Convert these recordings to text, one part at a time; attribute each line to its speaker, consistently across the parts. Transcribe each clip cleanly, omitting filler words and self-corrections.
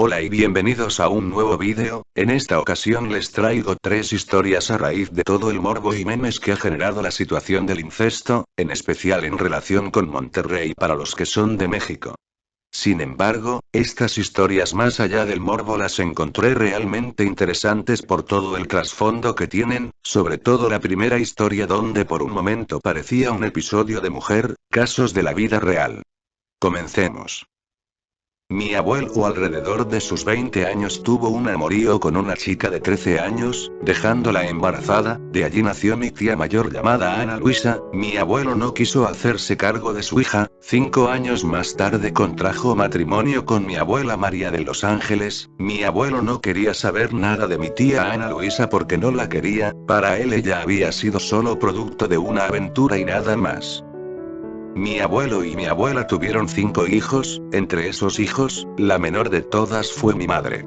Speaker 1: Hola y bienvenidos a un nuevo vídeo. En esta ocasión les traigo 3 historias a raíz de todo el morbo y memes que ha generado la situación del incesto, en especial en relación con Monterrey para los que son de México. Sin embargo, estas historias más allá del morbo las encontré realmente interesantes por todo el trasfondo que tienen, sobre todo la primera historia donde por un momento parecía un episodio de Mujer, casos de la vida real. Comencemos. Mi abuelo alrededor de sus 20 años tuvo un amorío con una chica de 13 años, dejándola embarazada. De allí nació mi tía mayor llamada Ana Luisa. Mi abuelo no quiso hacerse cargo de su hija. 5 años más tarde contrajo matrimonio con mi abuela María de Los Ángeles. Mi abuelo no quería saber nada de mi tía Ana Luisa porque no la quería. Para él ella había sido solo producto de una aventura y nada más. Mi abuelo y mi abuela tuvieron 5 hijos. Entre esos hijos, la menor de todas fue mi madre.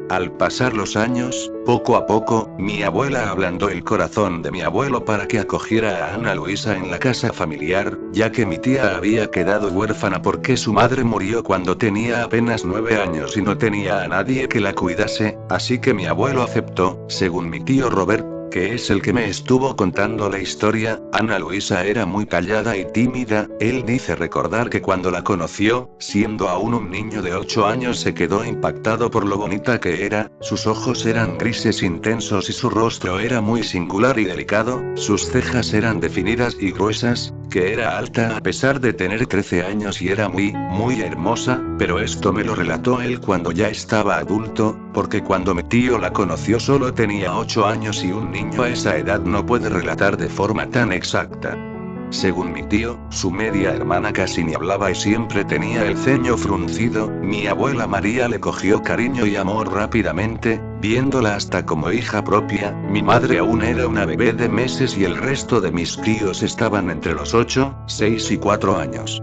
Speaker 1: Al pasar los años, poco a poco, mi abuela ablandó el corazón de mi abuelo para que acogiera a Ana Luisa en la casa familiar, ya que mi tía había quedado huérfana porque su madre murió cuando tenía apenas 9 años y no tenía a nadie que la cuidase, así que mi abuelo aceptó. Según mi tío Robert, que es el que me estuvo contando la historia, Ana Luisa era muy callada y tímida. Él dice recordar que cuando la conoció, siendo aún un niño de 8 años, se quedó impactado por lo bonita que era. Sus ojos eran grises intensos y su rostro era muy singular y delicado. Sus cejas eran definidas y gruesas, que era alta a pesar de tener 13 años y era muy hermosa, pero esto me lo relató él cuando ya estaba adulto, porque cuando mi tío la conoció solo tenía 8 años y un niño a esa edad no puede relatar de forma tan exacta. Según mi tío, su media hermana casi ni hablaba y siempre tenía el ceño fruncido. Mi abuela María le cogió cariño y amor rápidamente, viéndola hasta como hija propia. Mi madre aún era una bebé de meses y el resto de mis tíos estaban entre los 8, 6 y 4 años.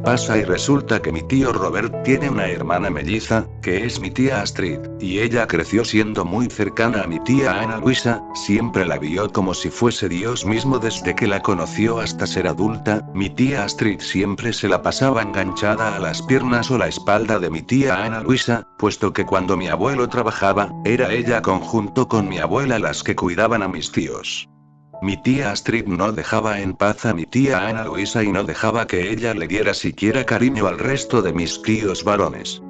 Speaker 1: Pasa y resulta que mi tío Robert tiene una hermana melliza, que es mi tía Astrid, y ella creció siendo muy cercana a mi tía Ana Luisa. Siempre la vio como si fuese Dios mismo desde que la conoció hasta ser adulta. Mi tía Astrid siempre se la pasaba enganchada a las piernas o la espalda de mi tía Ana Luisa, puesto que cuando mi abuelo trabajaba, era ella conjunto con mi abuela las que cuidaban a mis tíos. Mi tía Astrid no dejaba en paz a mi tía Ana Luisa y no dejaba que ella le diera siquiera cariño al resto de mis tíos varones.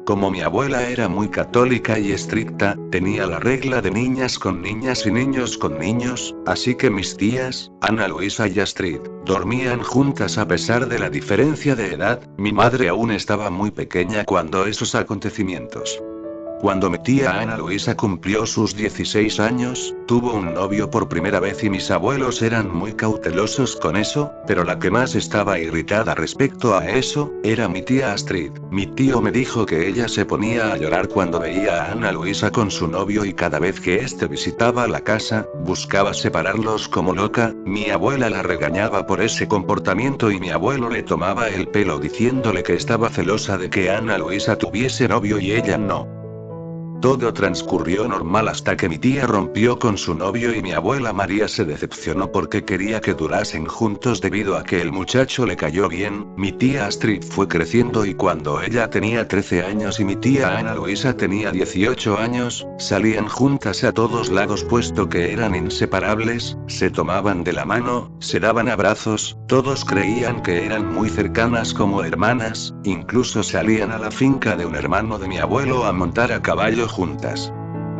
Speaker 1: Como mi abuela era muy católica y estricta, tenía la regla de niñas con niñas y niños con niños, así que mis tías, Ana Luisa y Astrid, dormían juntas a pesar de la diferencia de edad. Mi madre aún estaba muy pequeña cuando esos acontecimientos. Cuando mi tía Ana Luisa cumplió sus 16 años, tuvo un novio por primera vez y mis abuelos eran muy cautelosos con eso, pero la que más estaba irritada respecto a eso, era mi tía Astrid. Mi tío me dijo que ella se ponía a llorar cuando veía a Ana Luisa con su novio y cada vez que éste visitaba la casa, buscaba separarlos como loca. Mi abuela la regañaba por ese comportamiento y mi abuelo le tomaba el pelo diciéndole que estaba celosa de que Ana Luisa tuviese novio y ella no. Todo transcurrió normal hasta que mi tía rompió con su novio y mi abuela María se decepcionó porque quería que durasen juntos debido a que el muchacho le cayó bien. Mi tía Astrid fue creciendo y cuando ella tenía 13 años y mi tía Ana Luisa tenía 18 años, salían juntas a todos lados puesto que eran inseparables, se tomaban de la mano, se daban abrazos, todos creían que eran muy cercanas como hermanas, incluso salían a la finca de un hermano de mi abuelo a montar a caballo juntas.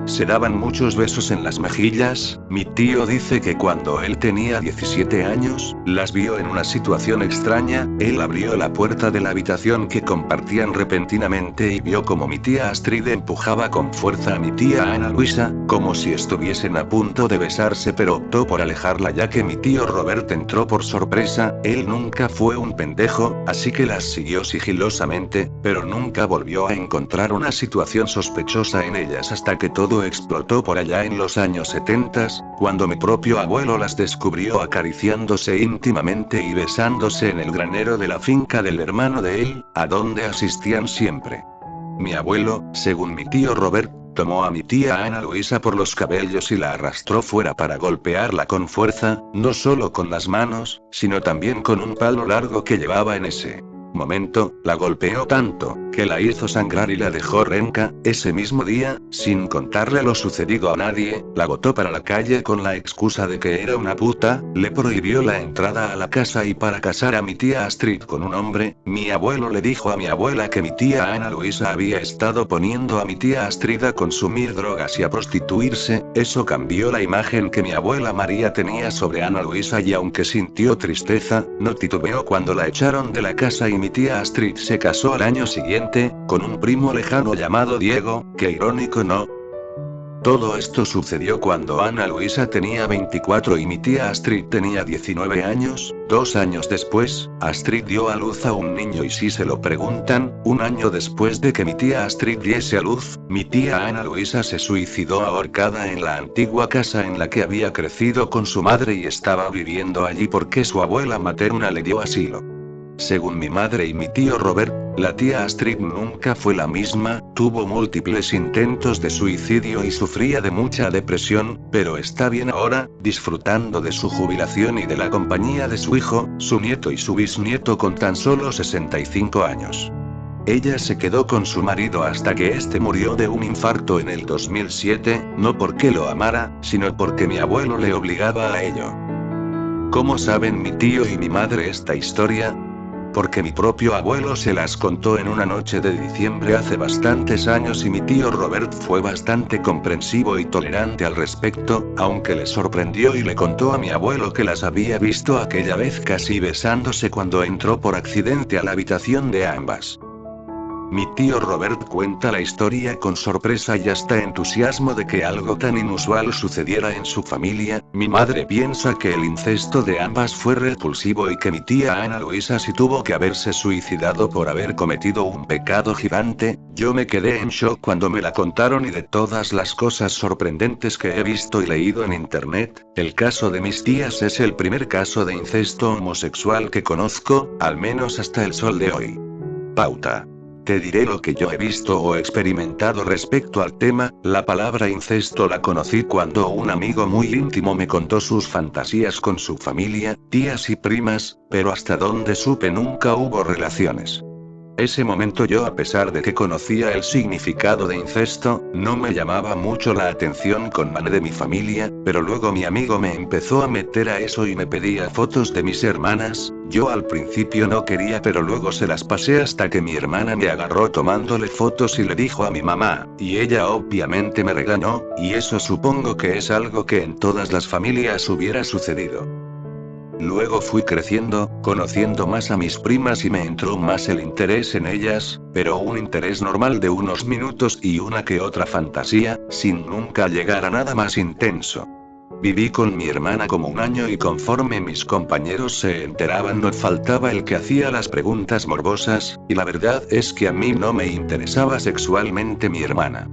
Speaker 1: Se daban muchos besos en las mejillas. Mi tío dice que cuando él tenía 17 años, las vio en una situación extraña. Él abrió la puerta de la habitación que compartían repentinamente y vio como mi tía Astrid empujaba con fuerza a mi tía Ana Luisa, como si estuviesen a punto de besarse, pero optó por alejarla ya que mi tío Robert entró por sorpresa. Él nunca fue un pendejo, así que las siguió sigilosamente, pero nunca volvió a encontrar una situación sospechosa en ellas hasta que todo explotó por allá en los años 70, cuando mi propio abuelo las descubrió acariciándose íntimamente y besándose en el granero de la finca del hermano de él, a donde asistían siempre. Mi abuelo, según mi tío Robert, tomó a mi tía Ana Luisa por los cabellos y la arrastró fuera para golpearla con fuerza, no solo con las manos, sino también con un palo largo que llevaba en ese momento, la golpeó tanto, que la hizo sangrar y la dejó renca. Ese mismo día, sin contarle lo sucedido a nadie, la botó para la calle con la excusa de que era una puta, le prohibió la entrada a la casa y para casar a mi tía Astrid con un hombre, mi abuelo le dijo a mi abuela que mi tía Ana Luisa había estado poniendo a mi tía Astrid a consumir drogas y a prostituirse. Eso cambió la imagen que mi abuela María tenía sobre Ana Luisa y aunque sintió tristeza, no titubeó cuando la echaron de la casa y mi tía Astrid se casó al año siguiente, con un primo lejano llamado Diego. Qué irónico, ¿no? Todo esto sucedió cuando Ana Luisa tenía 24 y mi tía Astrid tenía 19 años. 2 años después, Astrid dio a luz a un niño y si se lo preguntan, un año después de que mi tía Astrid diese a luz, mi tía Ana Luisa se suicidó ahorcada en la antigua casa en la que había crecido con su madre y estaba viviendo allí porque su abuela materna le dio asilo. Según mi madre y mi tío Robert, la tía Astrid nunca fue la misma, tuvo múltiples intentos de suicidio y sufría de mucha depresión, pero está bien ahora, disfrutando de su jubilación y de la compañía de su hijo, su nieto y su bisnieto con tan solo 65 años. Ella se quedó con su marido hasta que este murió de un infarto en el 2007, no porque lo amara, sino porque mi abuelo le obligaba a ello. ¿Cómo saben mi tío y mi madre esta historia? Porque mi propio abuelo se las contó en una noche de diciembre hace bastantes años y mi tío Robert fue bastante comprensivo y tolerante al respecto, aunque le sorprendió y le contó a mi abuelo que las había visto aquella vez casi besándose cuando entró por accidente a la habitación de ambas. Mi tío Robert cuenta la historia con sorpresa y hasta entusiasmo de que algo tan inusual sucediera en su familia. Mi madre piensa que el incesto de ambas fue repulsivo y que mi tía Ana Luisa sí tuvo que haberse suicidado por haber cometido un pecado gigante. Yo me quedé en shock cuando me la contaron y de todas las cosas sorprendentes que he visto y leído en internet, el caso de mis tías es el primer caso de incesto homosexual que conozco, al menos hasta el sol de hoy. Pauta. Te diré lo que yo he visto o experimentado respecto al tema. La palabra incesto la conocí cuando un amigo muy íntimo me contó sus fantasías con su familia, tías y primas, pero hasta donde supe nunca hubo relaciones. Ese momento yo, a pesar de que conocía el significado de incesto, no me llamaba mucho la atención con mano de mi familia, pero luego mi amigo me empezó a meter a eso y me pedía fotos de mis hermanas. Yo al principio no quería, pero luego se las pasé hasta que mi hermana me agarró tomándole fotos y le dijo a mi mamá, y ella obviamente me regañó, y eso supongo que es algo que en todas las familias hubiera sucedido. Luego fui creciendo, conociendo más a mis primas y me entró más el interés en ellas, pero un interés normal de unos minutos y una que otra fantasía, sin nunca llegar a nada más intenso. Viví con mi hermana como un año y conforme mis compañeros se enteraban no faltaba el que hacía las preguntas morbosas, y la verdad es que a mí no me interesaba sexualmente mi hermana.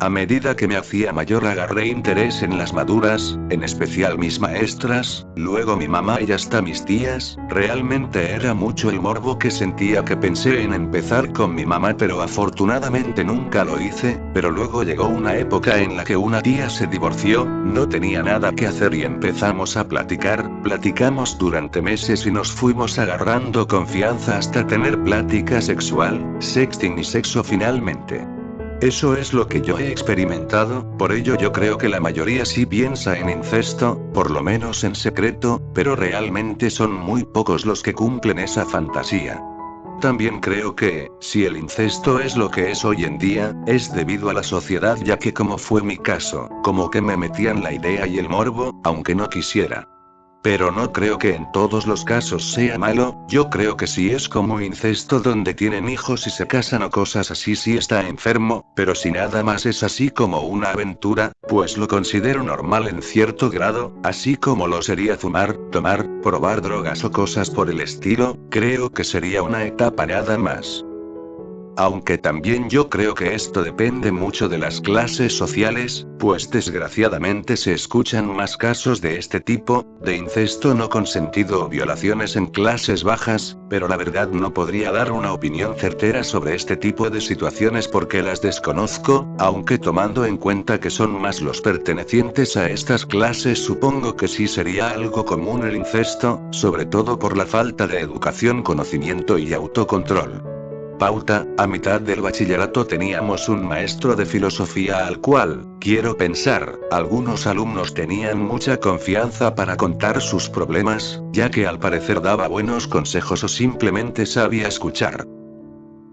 Speaker 1: A medida que me hacía mayor agarré interés en las maduras, en especial mis maestras, luego mi mamá y hasta mis tías. Realmente era mucho el morbo que sentía que pensé en empezar con mi mamá, pero afortunadamente nunca lo hice. Pero luego llegó una época en la que una tía se divorció, no tenía nada que hacer y empezamos a platicamos durante meses y nos fuimos agarrando confianza hasta tener plática sexual, sexting y sexo finalmente. Eso es lo que yo he experimentado, por ello yo creo que la mayoría sí piensa en incesto, por lo menos en secreto, pero realmente son muy pocos los que cumplen esa fantasía. También creo que, si el incesto es lo que es hoy en día, es debido a la sociedad, ya que como fue mi caso, como que me metían la idea y el morbo, aunque no quisiera. Pero no creo que en todos los casos sea malo. Yo creo que si es como incesto donde tienen hijos y se casan o cosas así sí está enfermo, pero si nada más es así como una aventura, pues lo considero normal en cierto grado, así como lo sería fumar, tomar, probar drogas o cosas por el estilo. Creo que sería una etapa nada más. aunque también yo creo que esto depende mucho de las clases sociales, pues desgraciadamente se escuchan más casos de este tipo, de incesto no consentido o violaciones en clases bajas, pero la verdad no podría dar una opinión certera sobre este tipo de situaciones porque las desconozco, aunque tomando en cuenta que son más los pertenecientes a estas clases supongo que sí sería algo común el incesto, sobre todo por la falta de educación, conocimiento y autocontrol. Pauta: a mitad del bachillerato teníamos un maestro de filosofía al cual, quiero pensar, algunos alumnos tenían mucha confianza para contar sus problemas, ya que al parecer daba buenos consejos o simplemente sabía escuchar.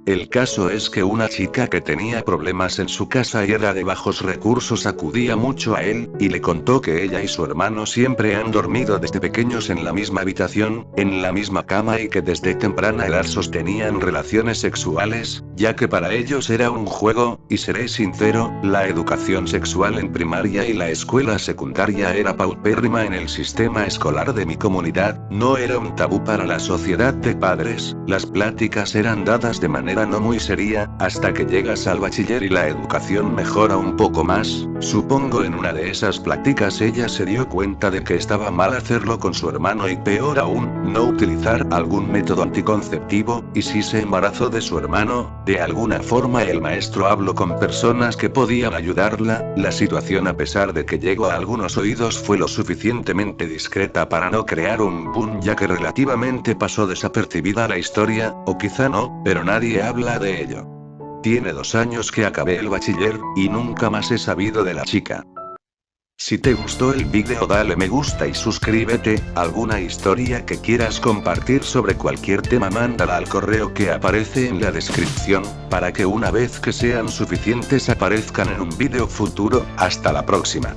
Speaker 1: El caso es que una chica que tenía problemas en su casa y era de bajos recursos acudía mucho a él, y le contó que ella y su hermano siempre han dormido desde pequeños en la misma habitación, en la misma cama y que desde temprana edad sostenían relaciones sexuales, ya que para ellos era un juego, y seré sincero, la educación sexual en primaria y la escuela secundaria era paupérrima en el sistema escolar de mi comunidad, no era un tabú para la sociedad de padres, las pláticas eran dadas de manera no muy seria, hasta que llegas al bachiller y la educación mejora un poco más. Supongo en una de esas pláticas ella se dio cuenta de que estaba mal hacerlo con su hermano y peor aún, no utilizar algún método anticonceptivo, y si se embarazó de su hermano, de alguna forma el maestro habló con personas que podían ayudarla, la situación a pesar de que llegó a algunos oídos fue lo suficientemente discreta para no crear un boom ya que relativamente pasó desapercibida la historia, o quizá no, pero nadie habla de ello. Tiene 2 años que acabé el bachiller, y nunca más he sabido de la chica. Si te gustó el vídeo dale me gusta y suscríbete, alguna historia que quieras compartir sobre cualquier tema mándala al correo que aparece en la descripción, para que una vez que sean suficientes aparezcan en un vídeo futuro. Hasta la próxima.